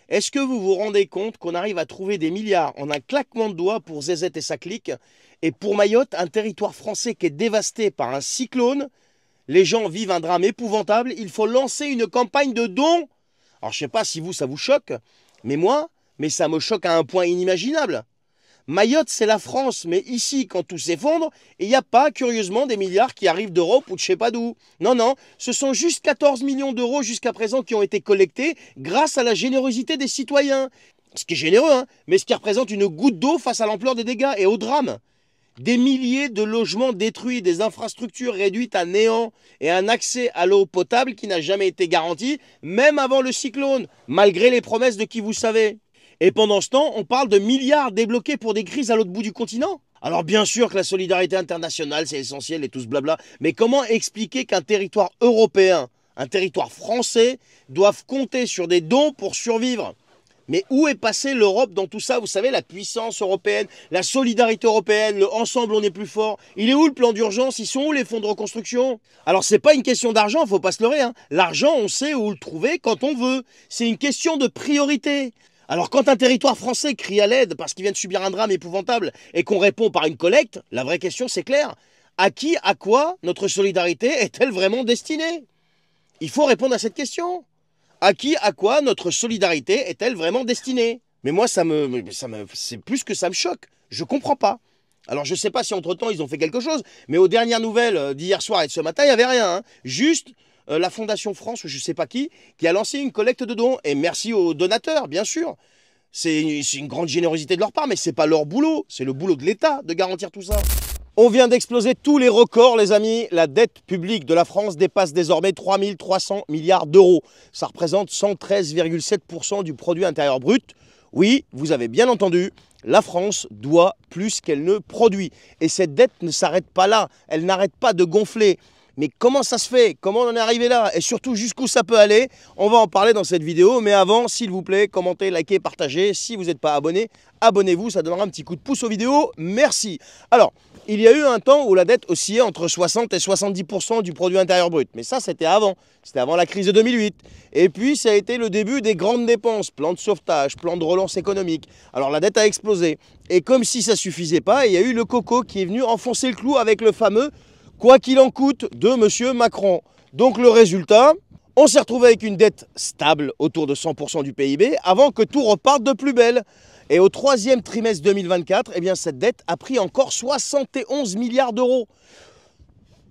Est-ce que vous vous rendez compte qu'on arrive à trouver des milliards en un claquement de doigts pour ZZ et sa clique? Et pour Mayotte, un territoire français qui est dévasté par un cyclone, les gens vivent un drame épouvantable, il faut lancer une campagne de dons. Alors je sais pas si vous, ça vous choque, mais ça me choque à un point inimaginable. Mayotte, c'est la France, mais ici, quand tout s'effondre, il n'y a pas, curieusement, des milliards qui arrivent d'Europe ou de je sais pas d'où. Non, non, ce sont juste 14 millions d'euros jusqu'à présent qui ont été collectés grâce à la générosité des citoyens. Ce qui est généreux, hein, mais ce qui représente une goutte d'eau face à l'ampleur des dégâts et au drame. Des milliers de logements détruits, des infrastructures réduites à néant et un accès à l'eau potable qui n'a jamais été garanti, même avant le cyclone, malgré les promesses de qui vous savez. Et pendant ce temps, on parle de milliards débloqués pour des crises à l'autre bout du continent. Alors bien sûr que la solidarité internationale, c'est essentiel et tout ce blabla, mais comment expliquer qu'un territoire européen, un territoire français, doivent compter sur des dons pour survivre? Mais où est passée l'Europe dans tout ça? Vous savez, la puissance européenne, la solidarité européenne, le ensemble on est plus fort. Il est où le plan d'urgence? Ils sont où les fonds de reconstruction? Alors c'est pas une question d'argent, faut pas se leurrer, hein. L'argent, on sait où le trouver quand on veut. C'est une question de priorité. Alors quand un territoire français crie à l'aide parce qu'il vient de subir un drame épouvantable et qu'on répond par une collecte, la vraie question c'est clair. À qui, à quoi notre solidarité est-elle vraiment destinée? Il faut répondre à cette question. À qui, à quoi notre solidarité est-elle vraiment destinée? Mais moi, c'est plus que ça me choque. Je comprends pas. Alors je sais pas si entre-temps ils ont fait quelque chose, mais aux dernières nouvelles d'hier soir et de ce matin, il n'y avait rien, hein. Juste la Fondation France, ou je sais pas qui a lancé une collecte de dons. Et merci aux donateurs, bien sûr. C'est une grande générosité de leur part, mais c'est pas leur boulot. C'est le boulot de l'État de garantir tout ça. On vient d'exploser tous les records, les amis. La dette publique de la France dépasse désormais 3 300 milliards d'euros. Ça représente 113,7% du produit intérieur brut. Oui, vous avez bien entendu, la France doit plus qu'elle ne produit. Et cette dette ne s'arrête pas là. Elle n'arrête pas de gonfler. Mais comment ça se fait? Comment on en est arrivé là? Et surtout, jusqu'où ça peut aller? On va en parler dans cette vidéo. Mais avant, s'il vous plaît, commentez, likez, partagez. Si vous n'êtes pas abonné, abonnez-vous. Ça donnera un petit coup de pouce aux vidéos. Merci. Alors, il y a eu un temps où la dette oscillait entre 60 et 70% du produit intérieur brut. Mais ça, c'était avant. C'était avant la crise de 2008. Et puis, ça a été le début des grandes dépenses. Plan de sauvetage, plan de relance économique. Alors, la dette a explosé. Et comme si ça ne suffisait pas, il y a eu le coco qui est venu enfoncer le clou avec le fameux quoi qu'il en coûte de M. Macron. Donc le résultat, on s'est retrouvé avec une dette stable autour de 100% du PIB avant que tout reparte de plus belle. Et au troisième trimestre 2024, eh bien, cette dette a pris encore 71 milliards d'euros.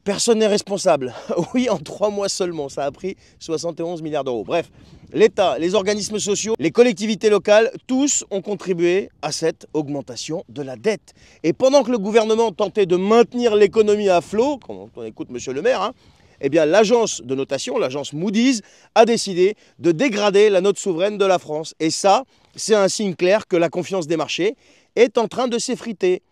Personne n'est responsable. Oui, en 3 mois seulement, ça a pris 71 milliards d'euros. Bref, l'État, les organismes sociaux, les collectivités locales, tous ont contribué à cette augmentation de la dette. Et pendant que le gouvernement tentait de maintenir l'économie à flot, quand on écoute M. le maire, eh bien l'agence de notation, l'agence Moody's, a décidé de dégrader la note souveraine de la France. Et ça, c'est un signe clair que la confiance des marchés est en train de s'effriter.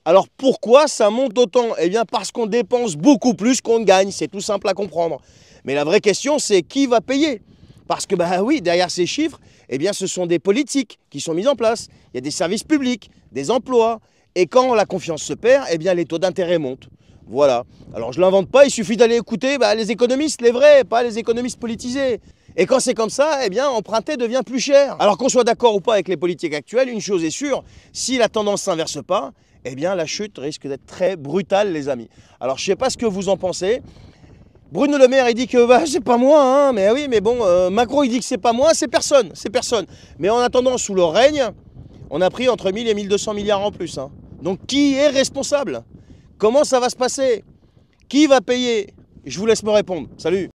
Alors pourquoi ça monte autant? Eh bien parce qu'on dépense beaucoup plus qu'on ne gagne, c'est tout simple à comprendre. Mais la vraie question, c'est qui va payer? Parce que bah oui, derrière ces chiffres, eh bien ce sont des politiques qui sont mises en place. Il y a des services publics, des emplois. Et quand la confiance se perd, eh bien les taux d'intérêt montent. Voilà. Alors je ne l'invente pas, il suffit d'aller écouter les économistes, les vrais, pas les économistes politisés. Et quand c'est comme ça, eh bien emprunter devient plus cher. Alors qu'on soit d'accord ou pas avec les politiques actuelles, une chose est sûre, si la tendance ne s'inverse pas, eh bien la chute risque d'être très brutale, les amis. Alors je ne sais pas ce que vous en pensez. Bruno Le Maire, il dit que bah, c'est pas moi, hein, mais oui, mais bon, Macron, il dit que c'est pas moi, c'est personne, c'est personne. Mais en attendant, sous leur règne, on a pris entre 1000 et 1200 milliards en plus. Hein. Donc qui est responsable? Comment ça va se passer? Qui va payer? Je vous laisse me répondre. Salut!